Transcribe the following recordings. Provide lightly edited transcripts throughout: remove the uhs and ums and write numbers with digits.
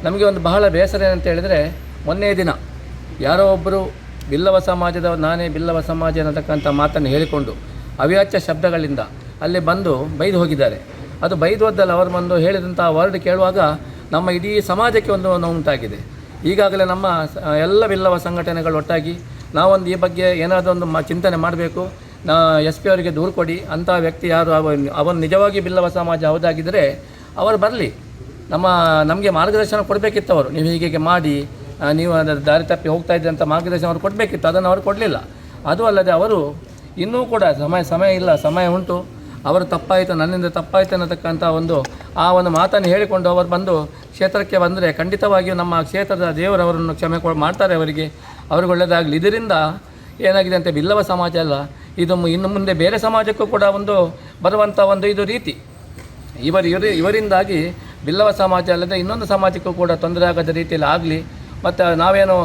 ನಮಗೆ ಒಂದು ಬಹಳ ಬೇಸರ ಏನಂತ ಹೇಳಿದರೆ, ಮೊನ್ನೆಯ ದಿನ ಯಾರೋ ಒಬ್ಬರು ಬಿಲ್ಲವ ಸಮಾಜದ ನಾನೇ ಬಿಲ್ಲವ ಸಮಾಜ ಅನ್ನತಕ್ಕಂಥ ಮಾತನ್ನು ಹೇಳಿಕೊಂಡು ಅವ್ಯಾಚ್ಯ ಶಬ್ದಗಳಿಂದ ಅಲ್ಲಿ ಬಂದು ಬೈದು ಹೋಗಿದ್ದಾರೆ. ಅದು ಬೈದು ಹೋದ್ದಲ್ಲ, ಅವರು ಬಂದು ಹೇಳಿದಂಥ ವರ್ಡ್ ಕೇಳುವಾಗ ನಮ್ಮ ಇಡೀ ಸಮಾಜಕ್ಕೆ ಒಂದು ನೋವುಂಟಾಗಿದೆ. ಈಗಾಗಲೇ ನಮ್ಮ ಎಲ್ಲ ಬಿಲ್ಲವ ಸಂಘಟನೆಗಳು ಒಟ್ಟಾಗಿ ನಾವೊಂದು ಈ ಬಗ್ಗೆ ಏನಾದರೂ ಒಂದು ಚಿಂತನೆ ಮಾಡಬೇಕು. SP ಅವರಿಗೆ ದೂರು ಕೊಡಿ, ಅಂಥ ವ್ಯಕ್ತಿ ಯಾರು ಅವನು ನಿಜವಾಗಿ ಬಿಲ್ಲವ ಸಮಾಜ ಹೌದಾಗಿದ್ದರೆ ಅವರು ಬರಲಿ, ನಮಗೆ ಮಾರ್ಗದರ್ಶನ ಕೊಡಬೇಕಿತ್ತು. ಅವರು ನೀವು ಹೀಗೆ ಮಾಡಿ ನೀವು ಅದರ ದಾರಿ ತಪ್ಪಿ ಹೋಗ್ತಾ ಇದ್ದರೆ ಅಂತ ಮಾರ್ಗದರ್ಶನ ಅವರು ಕೊಡಬೇಕಿತ್ತು, ಅದನ್ನು ಅವರು ಕೊಡಲಿಲ್ಲ. ಅದು ಅಲ್ಲದೆ ಅವರು ಇನ್ನೂ ಕೂಡ ಸಮಯ ಇಲ್ಲ, ಸಮಯ ಉಂಟು, ಅವರು ತಪ್ಪಾಯಿತು, ನನ್ನಿಂದ ತಪ್ಪಾಯಿತು ಅನ್ನತಕ್ಕಂಥ ಒಂದು ಮಾತನ್ನು ಹೇಳಿಕೊಂಡು ಅವರು ಬಂದು ಕ್ಷೇತ್ರಕ್ಕೆ ಬಂದರೆ ಖಂಡಿತವಾಗಿಯೂ ನಮ್ಮ ಕ್ಷೇತ್ರದ ದೇವರವರನ್ನು ಕ್ಷಮೆ ಮಾಡ್ತಾರೆ, ಅವರಿಗೆ ಒಳ್ಳೆಯದಾಗಲಿ. ಇದರಿಂದ ಏನಾಗಿದೆ ಅಂತ ಬಿಲ್ಲವ ಸಮಾಜ ಅಲ್ಲ, ಇದು ಇನ್ನು ಮುಂದೆ ಬೇರೆ ಸಮಾಜಕ್ಕೂ ಕೂಡ ಒಂದು ಬರುವಂಥ ಒಂದು ಇದು ರೀತಿ. ಇವರಿಂದಾಗಿ ಬಿಲ್ಲವ ಸಮಾಜ ಅಲ್ಲದೆ ಇನ್ನೊಂದು ಸಮಾಜಕ್ಕೂ ಕೂಡ ತೊಂದರೆ ಆಗದ ರೀತಿಯಲ್ಲಿ ಆಗಲಿ. ಮತ್ತು ನಾವೇನು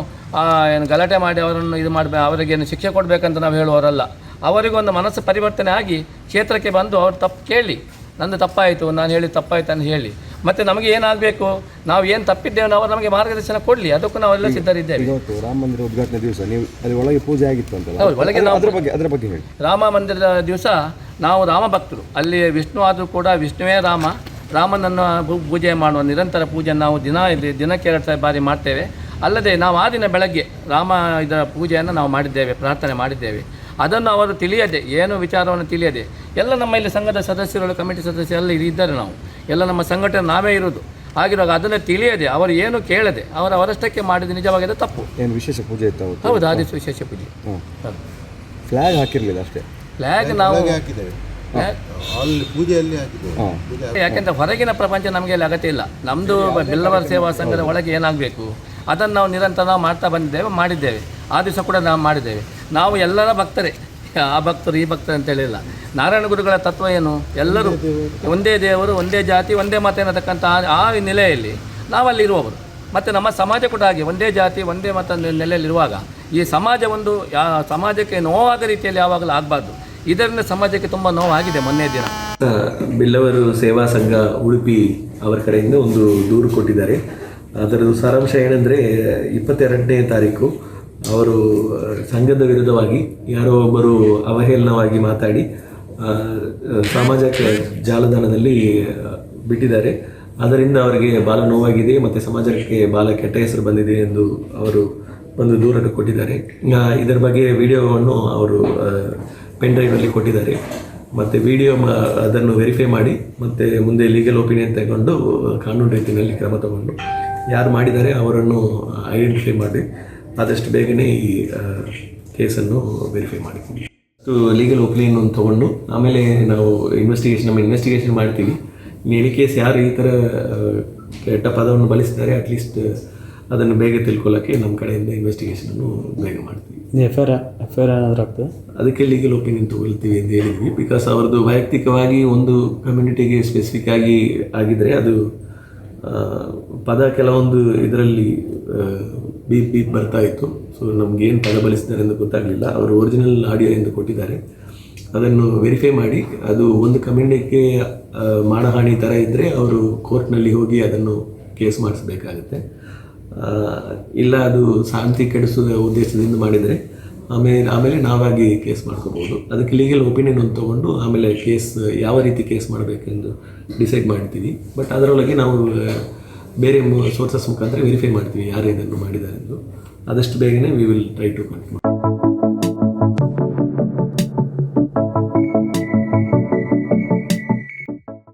ಗಲಾಟೆ ಮಾಡಿ ಅವರನ್ನು ಇದು ಅವರಿಗೇನು ಶಿಕ್ಷೆ ಕೊಡಬೇಕಂತ ನಾವು ಹೇಳುವವರಲ್ಲ. ಅವರಿಗೊಂದು ಮನಸ್ಸು ಪರಿವರ್ತನೆ ಆಗಿ ಕ್ಷೇತ್ರಕ್ಕೆ ಬಂದು ಅವ್ರು ತಪ್ಪು ಕೇಳಿ, ನಂದು ತಪ್ಪಾಯಿತು, ನಾನು ಹೇಳಿದ್ದು ತಪ್ಪಾಯಿತು ಅಂತ ಹೇಳಿ, ಮತ್ತು ನಮಗೆ ಏನಾಗಬೇಕು, ನಾವು ಏನು ತಪ್ಪಿದ್ದೇವೆ ನಾವು ನಮಗೆ ಮಾರ್ಗದರ್ಶನ ಕೊಡಲಿ, ಅದಕ್ಕೂ ನಾವೆಲ್ಲ ಸಿದ್ಧರಿದ್ದೇವೆ. ರಾಮ ಮಂದಿರ ಉದ್ಘಾಟನೆ ದಿವಸ ನೀವು ಅಲ್ಲಿ ಒಳಗೆ ಪೂಜೆ ಆಗಿತ್ತು ಅಂತ, ಒಳಗೆ ನಾವು ಅದರ ಬಗ್ಗೆ ಹೇಳಿ. ರಾಮ ಮಂದಿರದ ದಿವಸ ನಾವು ರಾಮ ಭಕ್ತರು, ಅಲ್ಲಿ ವಿಷ್ಣು ಆದರೂ ಕೂಡ ವಿಷ್ಣುವೇ ರಾಮನನ್ನು ಪೂಜೆ ಮಾಡುವ ನಿರಂತರ ಪೂಜೆಯನ್ನು ನಾವು ದಿನಕ್ಕೆ 2 ಬಾರಿ ಮಾಡ್ತೇವೆ. ಅಲ್ಲದೆ ನಾವು ಆ ದಿನ ಬೆಳಗ್ಗೆ ರಾಮ ಇದರ ಪೂಜೆಯನ್ನು ನಾವು ಮಾಡಿದ್ದೇವೆ, ಪ್ರಾರ್ಥನೆ ಮಾಡಿದ್ದೇವೆ. ಅದನ್ನು ಅವರು ತಿಳಿಯದೆ, ಏನು ವಿಚಾರವನ್ನು ತಿಳಿಯದೆ, ಎಲ್ಲ ನಮ್ಮ ಇಲ್ಲಿ ಸಂಘದ ಸದಸ್ಯರು, ಕಮಿಟಿ ಸದಸ್ಯರೆಲ್ಲ ಇದ್ದಾರೆ, ನಾವು ಎಲ್ಲ ನಮ್ಮ ಸಂಘಟನೆ ನಾವೇ ಇರೋದು. ಆಗಿರುವಾಗ ಅದನ್ನು ತಿಳಿಯದೆ, ಅವರು ಏನು ಕೇಳದೆ ಅವರಷ್ಟಕ್ಕೆ ಮಾಡಿದ ನಿಜವಾಗಿ ಅದು ತಪ್ಪು. ಏನು ವಿಶೇಷ ಪೂಜೆ ಇತ್ತು? ಹೌದು, ಆ ದಿವಸ ವಿಶೇಷ ಪೂಜೆ. ಫ್ಲ್ಯಾಗ್ ಹಾಕಿರಲಿಲ್ಲ ಅಷ್ಟೇ, ಫ್ಲ್ಯಾಗ್ ನಾವು ಯಾಕೆಂದರೆ ಹೊರಗಿನ ಪ್ರಪಂಚ ನಮಗೆ ಅಲ್ಲಿ ಅಗತ್ಯ ಇಲ್ಲ. ನಮ್ಮದು ಬಿಲ್ಲವರ ಸೇವಾ ಸಂಘದ ಒಳಗೆ ಏನಾಗಬೇಕು ಅದನ್ನು ನಾವು ನಿರಂತರ ಮಾಡ್ತಾ ಮಾಡಿದ್ದೇವೆ. ಆ ದಿವಸ ಕೂಡ ನಾವು ಮಾಡಿದ್ದೇವೆ. ನಾವು ಎಲ್ಲರ ಭಕ್ತರೇ, ಆ ಭಕ್ತರು ಈ ಭಕ್ತರು ಅಂತೇಳಿಲ್ಲ. ನಾರಾಯಣ ಗುರುಗಳ ತತ್ವ ಏನು, ಎಲ್ಲರೂ ಒಂದೇ ದೇವರು, ಒಂದೇ ಜಾತಿ, ಒಂದೇ ಮತ ಅನ್ನತಕ್ಕಂಥ ಆ ನೆಲೆಯಲ್ಲಿ ನಾವಲ್ಲಿ ಇರುವವರು. ಮತ್ತು ನಮ್ಮ ಸಮಾಜ ಕೂಡ ಹಾಗೆ ಒಂದೇ ಜಾತಿ ಒಂದೇ ಮತ ನೆಲೆಯಲ್ಲಿರುವಾಗ ಈ ಸಮಾಜ ಸಮಾಜಕ್ಕೆ ನೋವಾದ ರೀತಿಯಲ್ಲಿ ಯಾವಾಗಲೂ ಆಗಬಾರ್ದು. ಇದರಿಂದ ಸಮಾಜಕ್ಕೆ ತುಂಬ ನೋವಾಗಿದೆ. ಮೊನ್ನೆ ದಿನ ಬಿಲ್ಲವರು ಸೇವಾ ಸಂಘ ಉಡುಪಿ ಅವರ ಕಡೆಯಿಂದ ಒಂದು ದೂರು ಕೊಟ್ಟಿದ್ದಾರೆ. ಅದರ ಸಾರಾಂಶ ಏನಂದರೆ, 22ನೇ ತಾರೀಕು ಅವರು ಸಂಘದ ವಿರುದ್ಧವಾಗಿ ಯಾರೋ ಒಬ್ಬರು ಅವಹೇಳನವಾಗಿ ಮಾತಾಡಿ ಸಾಮಾಜಿಕ ಜಾಲತಾಣದಲ್ಲಿ ಬಿಟ್ಟಿದ್ದಾರೆ. ಅದರಿಂದ ಅವರಿಗೆ ಭಾಳ ನೋವಾಗಿದೆ ಮತ್ತು ಸಮಾಜಕ್ಕೆ ಭಾಳ ಕೆಟ್ಟ ಹೆಸರು ಬಂದಿದೆ ಎಂದು ಅವರು ಒಂದು ದೂರನ್ನು ಕೊಟ್ಟಿದ್ದಾರೆ. ಇದರ ಬಗ್ಗೆ ವಿಡಿಯೋವನ್ನು ಅವರು ಪೆನ್ ಡ್ರೈವಲ್ಲಿ ಕೊಟ್ಟಿದ್ದಾರೆ. ಮತ್ತು ವಿಡಿಯೋ ಅದನ್ನು ವೆರಿಫೈ ಮಾಡಿ ಮತ್ತು ಮುಂದೆ ಲೀಗಲ್ ಒಪಿನಿಯನ್ ತಗೊಂಡು ಕಾನೂನು ರೀತಿಯಲ್ಲಿ ಕ್ರಮ ತಗೊಂಡು ಯಾರು ಮಾಡಿದ್ದಾರೆ ಅವರನ್ನು ಐಡೆಂಟಿಫೈ ಮಾಡಿ ಆದಷ್ಟು ಬೇಗನೆ ಈ ಕೇಸನ್ನು ವೆರಿಫೈ ಮಾಡ್ತೀವಿ. ಲೀಗಲ್ ಒಪಿನಿಯನ್ ತೊಗೊಂಡು ಆಮೇಲೆ ನಾವು ನಮ್ಮ ಇನ್ವೆಸ್ಟಿಗೇಷನ್ ಮಾಡ್ತೀವಿ. ಈ ಕೇಸ್ ಯಾರು ಈ ಥರ ಕೆಟ್ಟ ಪದವನ್ನು ಬಳಸಿದ್ದಾರೆ ಅಟ್ಲೀಸ್ಟ್ ಅದನ್ನು ಬೇಗ ತಿಳ್ಕೊಳ್ಳೋಕ್ಕೆ ನಮ್ಮ ಕಡೆಯಿಂದ ಇನ್ವೆಸ್ಟಿಗೇಷನನ್ನು ಬೇಗ ಮಾಡ್ತೀವಿ. ಎಫ್.ಐ.ಆರ್ ಏನಾದರೂ ಆಗ್ತದೆ, ಅದಕ್ಕೆ ಲೀಗಲ್ ಒಪಿನಿಯನ್ ತೊಗೊಳ್ತೀವಿ ಅಂತ ಹೇಳಿದ್ವಿ. ಬಿಕಾಸ್ ಅವ್ರದ್ದು ವೈಯಕ್ತಿಕವಾಗಿ ಒಂದು ಕಮ್ಯುನಿಟಿಗೆ ಸ್ಪೆಸಿಫಿಕ್ ಆಗಿ ಆಗಿದ್ದರೆ ಅದು ಪದ ಕೆಲವೊಂದು ಇದರಲ್ಲಿ ಬೀಪ್ ಬರ್ತಾ ಇತ್ತು. ಸೊ ನಮಗೇನು ಪದ ಬಳಸಿದ್ದಾರೆ ಅಂತ ಗೊತ್ತಾಗಲಿಲ್ಲ. ಅವರು ಒರಿಜಿನಲ್ ಆಡಿಯೋ ಎಂದು ಕೊಟ್ಟಿದ್ದಾರೆ, ಅದನ್ನು ವೆರಿಫೈ ಮಾಡಿ ಅದು ಒಂದು ಕಮ್ಯುನಿಟಿಗೆ ಮಾನಹಾನಿ ಥರ ಇದ್ದರೆ ಅವರು ಕೋರ್ಟ್ನಲ್ಲಿ ಹೋಗಿ ಅದನ್ನು ಕೇಸ್ ಮಾಡಿಸಬೇಕಾಗುತ್ತೆ. ಇಲ್ಲ ಅದು ಶಾಂತಿ ಕೆಡಿಸುವ ಉದ್ದೇಶದಿಂದ ಮಾಡಿದರೆ ಆಮೇಲೆ ನಾವಾಗಿ ಕೇಸ್ ಮಾಡ್ಕೋಬೋದು. ಅದಕ್ಕೆ ಲೀಗಲ್ ಒಪಿನಿಯನ್ ಒಂದು ತೊಗೊಂಡು ಆಮೇಲೆ ಕೇಸ್ ಯಾವ ರೀತಿ ಕೇಸ್ ಮಾಡಬೇಕೆಂದು ಡಿಸೈಡ್ ಮಾಡ್ತೀವಿ. ಬಟ್ ಅದರೊಳಗೆ ನಾವು ಬೇರೆ ಸೋರ್ಸಸ್ ಮುಖಾಂತರ ವೆರಿಫೈ ಮಾಡ್ತೀವಿ ಯಾರು ಇದನ್ನು ಮಾಡಿದ್ದಾರೆ ಎಂದು. ಆದಷ್ಟು ಬೇಗನೆ we will try to continue.